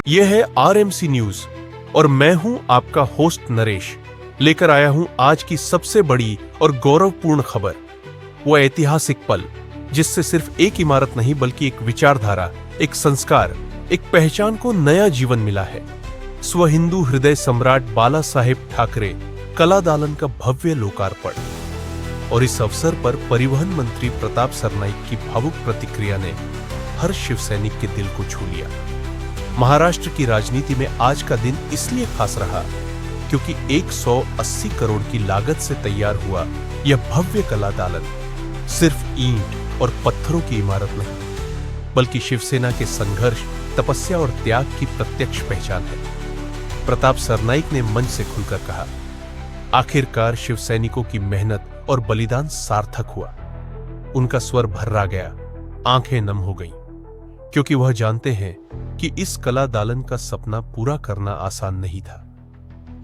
यह है RMC news और मैं हूं आपका होस्ट नरेश। लेकर आया हूं आज की सबसे बड़ी और गौरवपूर्ण खबर। वो ऐतिहासिक पल जिससे सिर्फ एक इमारत नहीं बल्कि एक विचारधारा, एक संस्कार, एक पहचान को नया जीवन मिला है। स्व हिंदू हृदय सम्राट बाला साहेब ठाकरे कला दालन का भव्य लोकार्पण। और इस अवसर पर परिवहन मंत्री प्रताप सरनाईक की भावुक प्रतिक्रिया ने हर शिव सैनिक के दिल को छू लिया। महाराष्ट्र की राजनीति में आज का दिन इसलिए खास रहा क्योंकि 180 करोड़ की लागत से तैयार हुआ यह भव्य कला दालन सिर्फ ईंट और पत्थरों की इमारत नहीं बल्कि शिवसेना के संघर्ष, तपस्या और त्याग की प्रत्यक्ष पहचान है। प्रताप सरनाईक ने मंच से खुलकर कहा, आखिरकार शिव सैनिकों की मेहनत और बलिदान सार्थक हुआ। उनका स्वर भर्रा गया, आंखें नम हो गईं, क्योंकि वह जानते हैं कि इस कला दालन का सपना पूरा करना आसान नहीं था।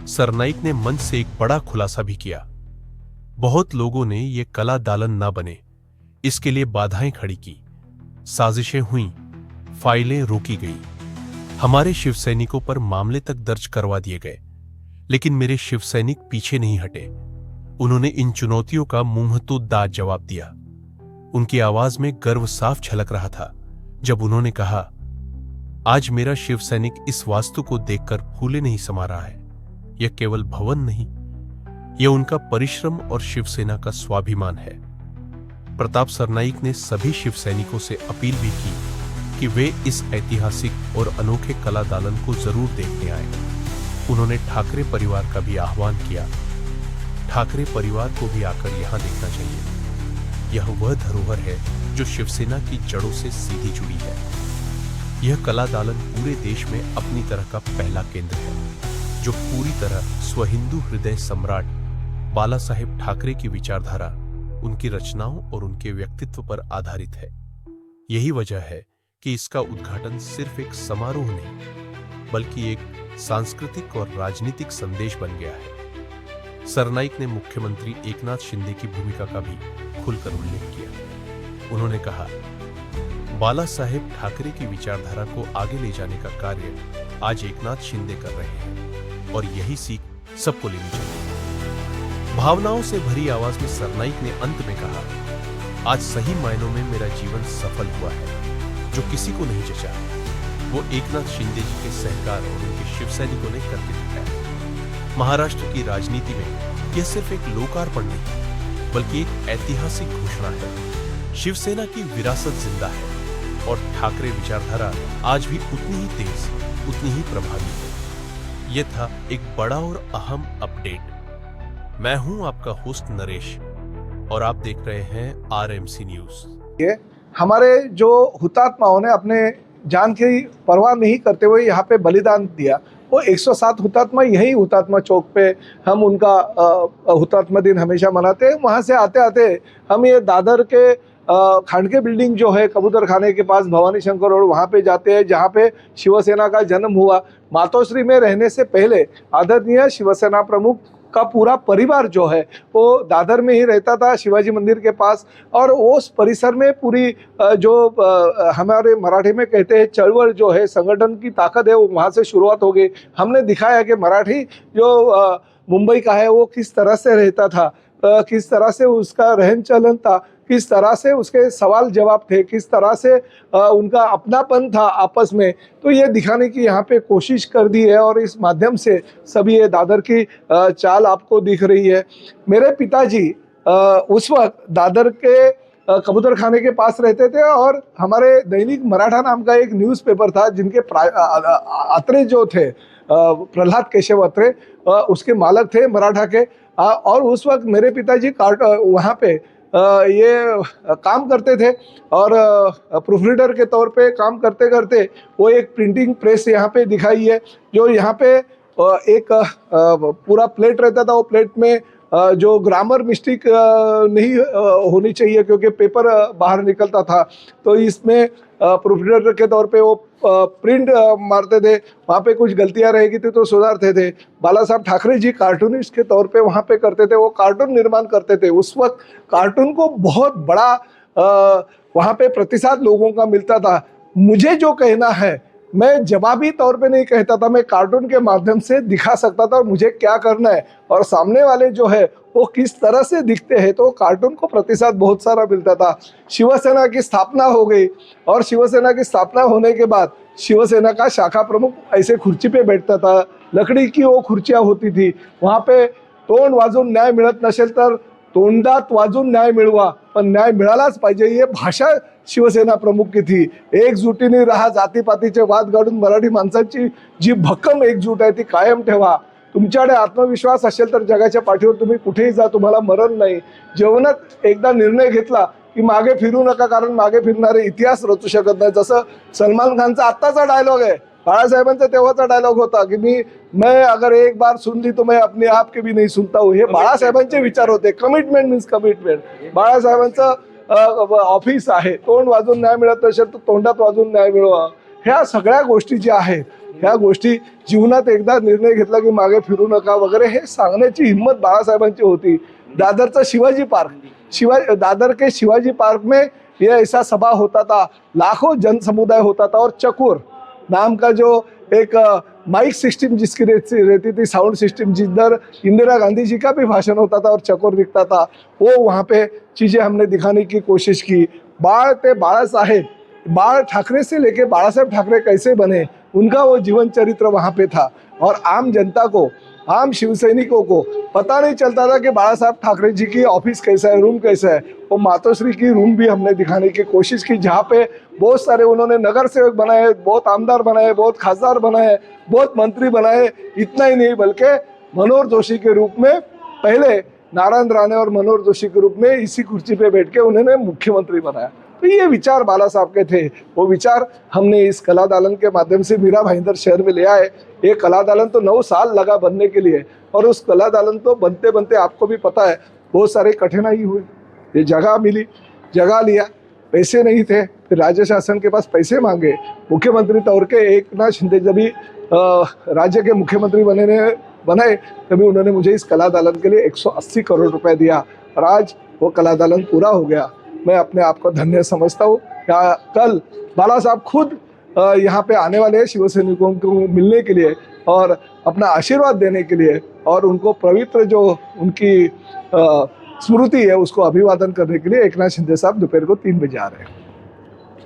सरनाईक ने मंच से एक बड़ा खुलासा भी किया। बहुत लोगों ने यह कला दालन ना बने इसके लिए बाधाएं खड़ी की, साजिशें हुईं, फाइलें रोकी गई, हमारे शिव सैनिकों पर मामले तक दर्ज करवा दिए गए। लेकिन मेरे शिव सैनिक पीछे नहीं हटे। उन्होंने इन चुनौतियों का मुंहतोड़ दाद जवाब दिया। उनकी आवाज में गर्व साफ झलक रहा था जब उन्होंने कहा, आज मेरा शिव सैनिक इस वास्तु को देखकर फूले नहीं समा रहा है। यह केवल भवन नहीं, यह उनका परिश्रम और शिवसेना का स्वाभिमान है। प्रताप सरनाईक ने सभी शिव सैनिकों से अपील भी की कि वे इस ऐतिहासिक और अनोखे कला दालन को जरूर देखने आए। उन्होंने ठाकरे परिवार का भी आह्वान किया। ठाकरे परिवार को भी आकर यहां देखना चाहिए। यह वह धरोहर है जो शिवसेना की जड़ों से सीधी जुड़ी है। यह कला दालन पूरे देश में अपनी तरह का पहला केंद्र है जो पूरी तरह स्व हिंदू हृदय सम्राट बाला साहेब ठाकरे की विचारधारा, उनकी रचनाओं और उनके व्यक्तित्व पर आधारित है। यही वजह है कि इसका उद्घाटन सिर्फ एक समारोह नहीं बल्कि एक सांस्कृतिक और राजनीतिक संदेश बन गया है। सरनाईक ने मुख्यमंत्री एकनाथ शिंदे की भूमिका का भी खुलकर उल्लेख किया। उन्होंने कहा, बाला साहेब ठाकरे की विचारधारा को आगे ले जाने का कार्य आज एकनाथ शिंदे कर रहे हैं और यही सीख सबको लेनी चाहिए। भावनाओं से भरी आवाज में सरनाईक ने अंत में कहा, आज सही मायनों में मेरा जीवन सफल हुआ है। जो किसी को नहीं जचा वो एकनाथ शिंदे जी के सहकार और उनके शिव सैनिकों ने करके दिखाया। महाराष्ट्र की राजनीति में यह सिर्फ एक लोकार्पण नहीं बल्कि एक ऐतिहासिक घोषणा है। शिवसेना की विरासत जिंदा है और ठाकरे विचारधारा आज भी उतनी ही तेज, उतनी ही प्रभावी है। यह था एक बड़ा और अहम अपडेट। मैं हूं आपका होस्ट नरेश और आप देख रहे हैं आरएमसी न्यूज। हमारे जो हुतात्माओं ने अपने जान की परवाह नहीं करते हुए यहाँ पे बलिदान दिया, वो 107 हुतात्मा यही हुतात्मा चौक पे हम उनका हुतात्मा दिन हमेशा मनाते हैं। वहाँ से आते आते हम ये दादर के खांडके बिल्डिंग जो है कबूतर खाने के पास भवानी शंकर रोड, वहाँ पे जाते हैं जहाँ पे शिवसेना का जन्म हुआ। मातोश्री में रहने से पहले आदरणीय शिवसेना प्रमुख का पूरा परिवार जो है वो दादर में ही रहता था, शिवाजी मंदिर के पास। और उस परिसर में पूरी जो हमारे मराठी में कहते हैं चळवळ जो है, संगठन की ताकत है, वो वहाँ से शुरुआत हो गई। हमने दिखाया कि मराठी जो मुंबई का है वो किस तरह से रहता था, किस तरह से उसका रहन चलन था, किस तरह से उसके सवाल जवाब थे, किस तरह से उनका अपनापन था आपस में। तो ये दिखाने की यहाँ पे कोशिश कर दी है और इस माध्यम से सभी ये दादर की चाल आपको दिख रही है। मेरे पिताजी उस वक्त दादर के कबूतर खाने के पास रहते थे और हमारे दैनिक मराठा नाम का एक न्यूज़पेपर था जिनके अत्रे जो थे, प्रहलाद केशव अत्रे, उसके मालक थे मराठा के। और उस वक्त मेरे पिताजी वहाँ पे ये काम करते थे और प्रूफ रीडर के तौर पे काम करते करते वो एक प्रिंटिंग प्रेस यहाँ पे दिखाई है जो यहाँ पे एक पूरा प्लेट रहता था। वो प्लेट में जो ग्रामर मिस्टेक नहीं होनी चाहिए क्योंकि पेपर बाहर निकलता था, तो इसमें प्रूफ रीडर के तौर पे वो प्रिंट मारते थे। वहाँ पे कुछ गलतियाँ रहेगी थी तो सुधारते थे। बाला साहब ठाकरे जी कार्टूनिस्ट के तौर पे वहाँ पे करते थे, वो कार्टून निर्माण करते थे। उस वक्त कार्टून को बहुत बड़ा वहाँ पे प्रतिसाद लोगों का मिलता था। मुझे जो कहना है मैं जवाबी तौर पे नहीं कहता था, मैं कार्टून के माध्यम से दिखा सकता था मुझे क्या करना है और सामने वाले जो है वो किस तरह से दिखते हैं, तो कार्टून को प्रतिसाद बहुत सारा मिलता था। शिवसेना की स्थापना हो गई और शिवसेना की स्थापना होने के बाद शिवसेना का शाखा प्रमुख ऐसे खुर्ची पे बैठता था, लकड़ी की वो खुर्चियाँ होती थी, वहाँ पे तोंड वाजून न्याय मिळत नसेल तर तोंडात वाजून न्याय मिळवा, पण न्याय मिळालाच पाहिजे, ये भाषा शिवसेना प्रमुख की थी। एकजुटीने राहा, जातीपातीचे वाद गाडून मराठी माणसाची जी भक्कम एकजूट आहे ती कायम ठेवा, तुमच्याकडे आत्मविश्वास असेल तर जगाच्या पाठीवर तुम्ही कुठेही जा, तुम्हाला मरण नाही। जीवनात एकदा निर्णय घेतला की मागे फिरू नका, कारण मागे फिरणारे इतिहास रचू शकत नाही। जसं सलमान खानचा आत्ताचा डायलॉग आहे, बाळासाहेबांचा तेव्हाचा डायलॉग होता की मैं अगर एक बार सुन ली तो मैं अपने आप के भी नहीं सुनता हूँ, हे बाळासाहेबांचे विचार होते। Commitment means commitment. बाळासाहेबांचं ऑफिस आहे, तोंड वाजून न्याय मिळत नसेल तर तोंडात वाजून न्याय मिळवा, ह्या सगळ्या गोष्टी ज्या आहेत ह्या गोष्टी जीवनात एकदा निर्णय घेतला की मागे फिरू नका वगैरे हे सांगण्याची हिम्मत बाळासाहेबांची होती। दादरचा शिवाजी पार्क, दादर के शिवाजी पार्क में ये ऐसा सभा होता था, लाखों जन समुदाय होता था और चकोर नाम का जो एक माइक सिस्टम जिसकी रहती थी, साउंड सिस्टम, जिधर इंदिरा गांधी जी का भी भाषण होता था और चकोर दिखता था, वो वहाँ पे चीज़ें हमने दिखाने की कोशिश की। बाळ ते बाळासाहेब, बाळ ठाकरे से लेके बाळासाहेब ठाकरे कैसे बने, उनका वो जीवन चरित्र वहाँ पे था और आम जनता को, आम शिवसैनिकों को पता नहीं चलता था कि बाळासाहेब ठाकरे जी की ऑफिस कैसा है, रूम कैसा है। वो मातोश्री की रूम भी हमने दिखाने की कोशिश की, जहाँ पे बहुत सारे उन्होंने नगर सेवक बनाए, बहुत आमदार बनाए, बहुत खासदार बनाए, बहुत मंत्री बनाए। इतना ही नहीं बल्कि मनोहर जोशी के रूप में, पहले नारायण राणे और मनोहर जोशी के रूप में इसी कुर्सी पे बैठ के उन्होंने मुख्यमंत्री बनाया। तो ये विचार बाला साहब के थे, वो विचार हमने इस कला दालन के माध्यम से मीरा भाईंदर शहर में ले आए। ये कला दालन तो 9 साल लगा बनने के लिए और उस कला दालन तो बनते बनते आपको भी पता है बहुत सारे कठिनाई हुए। ये जगह मिली, जगह लिया, पैसे नहीं थे, फिर राज्य शासन के पास पैसे मांगे। मुख्यमंत्री तौर के एकनाथ शिंदे जब भी राज्य के मुख्यमंत्री बनाए तभी उन्होंने मुझे इस कला दालन के लिए 180 करोड़ रुपए दिया और आज वो कला दालन पूरा हो गया। मैं अपने आप को धन्य समझता हूँ। कल बाला साहब खुद यहाँ पे आने वाले हैं शिवसैनिकों को मिलने के लिए और अपना आशीर्वाद देने के लिए और उनको पवित्र जो उनकी स्मृति है उसको अभिवादन करने के लिए एकनाथ शिंदे साहब दोपहर को 3 बजे आ रहे हैं।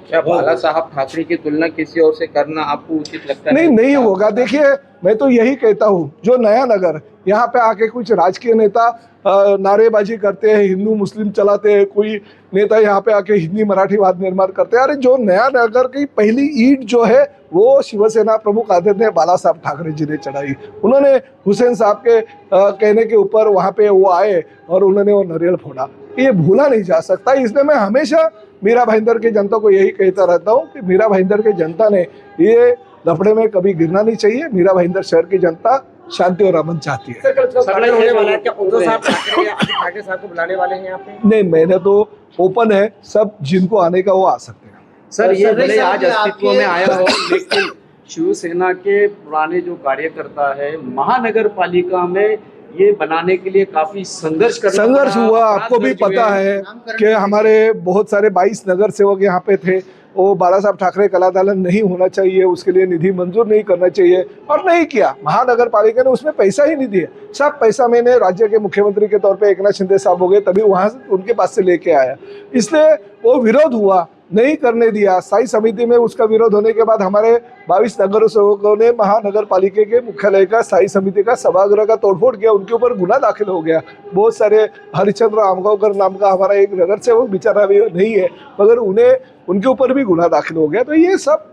क्या बाला साहब ठाकरे की तुलना किसी और से करना आपको उचित लगता है? नहीं होगा। देखिए मैं तो यही कहता हूँ, जो नया नगर यहाँ पे आके कुछ राजकीय नेता नारेबाजी करते हैं, हिंदू मुस्लिम चलाते हैं, कोई नेता यहाँ पे आके हिंदी मराठी वाद निर्माण करते हैं। अरे जो नया नगर की पहली ईंट जो है वो शिवसेना प्रमुख आदरणीय बाला साहब ठाकरे जी ने चढ़ाई। उन्होंने हुसैन साहब के कहने के ऊपर वहाँ पे वो आए और उन्होंने वो नारियल फोड़ा, ये भूला नहीं जा सकता। इसलिए मैं हमेशा मीरा भाईंदर की जनता को यही कहता रहता हूँ कि मीरा भाईंदर की जनता ने ये लफड़े में कभी गिरना नहीं चाहिए। मीरा भाईंदर शहर की जनता शांति और अमन चाहती है। होने वाला है क्या उद्धव साहब ठाकरे साहब को बुलाने वाले हैं यहाँ पे? नहीं, मैंने तो ओपन है, सब जिनको आने का वो आ सकते हैं। सर ये भले आज अस्तित्व में आया हो लेकिन शिवसेना के पुराने जो कार्यकर्ता है महानगर पालिका में ये बनाने के लिए काफी संघर्ष हुआ। आपको भी पता है कि हमारे बहुत सारे 22 नगर सेवक यहाँ पे थे। वो बाला साहब ठाकरे कला दालन नहीं होना चाहिए, उसके लिए निधि मंजूर नहीं करना चाहिए और नहीं किया। महानगर पालिका ने उसमें पैसा ही नहीं दिया। सब पैसा मैंने राज्य के मुख्यमंत्री के तौर पे एकनाथ शिंदे साहब हो गए तभी वहाँ से उनके पास से लेके आया, इसलिए वो विरोध हुआ, नहीं करने दिया। स्थायी समिति में उसका विरोध होने के बाद हमारे 22 नगर सेवकों ने महानगर पालिका के मुख्यालय का स्थायी समिति का सभागृह का तोड़फोड़ किया, उनके ऊपर गुना दाखिल हो गया। बहुत सारे हरिश्चंद्र आमगांवकर नाम का हमारा एक नगर सेवक बेचारा भी नहीं है मगर उनके ऊपर भी गुना दाखिल हो गया। तो ये सब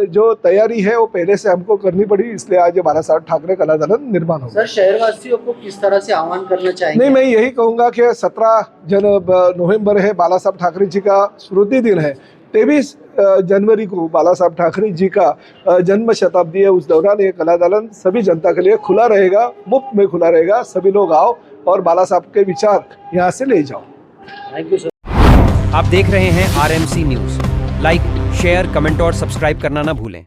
जो तैयारी है वो पहले से हमको करनी पड़ी, इसलिए आज बाला साहब ठाकरे कला दालन निर्माण हो। सर शहरवासियों को किस तरह से आह्वान करना चाहिए? नहीं, मैं यही कहूँगा कि 17 नवंबर है, बाला साहब ठाकरे जी का स्मृति दिन है। 23 जनवरी को बाला साहब ठाकरे जी का जन्म शताब्दी है। उस दौरान ये कला दालन सभी जनता के लिए खुला रहेगा, मुफ्त में खुला रहेगा। सभी लोग आओ और बाला साहब के विचार यहाँ से ले जाओ। Thank you sir. आप देख रहे हैं RMC news. Like, share, comment और सब्सक्राइब करना ना भूलें।